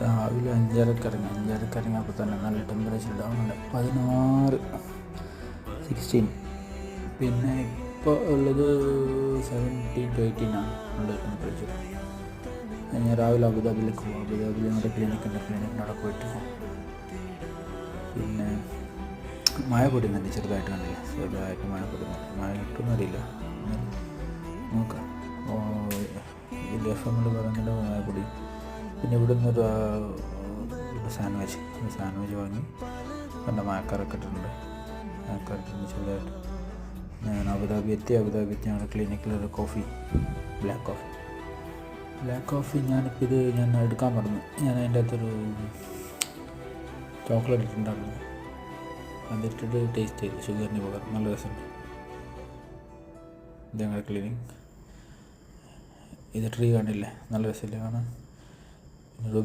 രാവിലെ 5:30 ഇറങ്ങിയപ്പോൾ തന്നെ നല്ല ടെമ്പറേച്ചർ ഡൗൺ ഉണ്ട്, 16. പിന്നെ ഇപ്പോൾ ഉള്ളത് 17 to 18 ആണ് ഉള്ള ടെമ്പറേച്ചർ. ഞാൻ രാവിലെ അബുദാബിയിലേക്ക് പോകും. അബുദാബിയിൽ നമ്മുടെ ക്ലിനിക്കിൻ്റെ പോയിട്ട് പോകും. പിന്നെ മഴ പൊടിയുന്നുണ്ട്, ചെറുതായിട്ട് കണ്ടില്ല, ചെറുതായിട്ട് മഴ പൊടിയുന്നുണ്ട്. മഴ കിട്ടുമെന്ന് അറിയില്ല, നോക്കാം. ഇതിൻ്റെ FM പറയുന്നുണ്ട് മഴ പൊടി. പിന്നെ ഇവിടെ നിന്നൊരു സാൻഡ്വിച്ച് വാങ്ങി. എൻ്റെ മഴക്കാരൊക്കെ ഇട്ടിട്ടുണ്ട് ചെറുതായിട്ട്. ഞാൻ അബുദാബി എത്തി ഞങ്ങളുടെ ക്ലിനിക്കിലൊരു കോഫി, ബ്ലാക്ക് കോഫി ഞാനിപ്പോൾ ഞാൻ എടുക്കാൻ പറഞ്ഞു. ഞാൻ അതിൻ്റെ അകത്തൊരു ചോക്ലേറ്റ് ഇട്ടിട്ടുണ്ടായിരുന്നു, അതിട്ടിട്ട് ടേസ്റ്റ് ചെയ്ത് ഷുഗറിന് പകരം നല്ല രസമുണ്ട്. ഇത് ഞങ്ങളുടെ ക്ലിനിക്. ഇത് ട്രീ കണ്ടില്ലേ, നല്ല രസമില്ലേ കാണാൻ.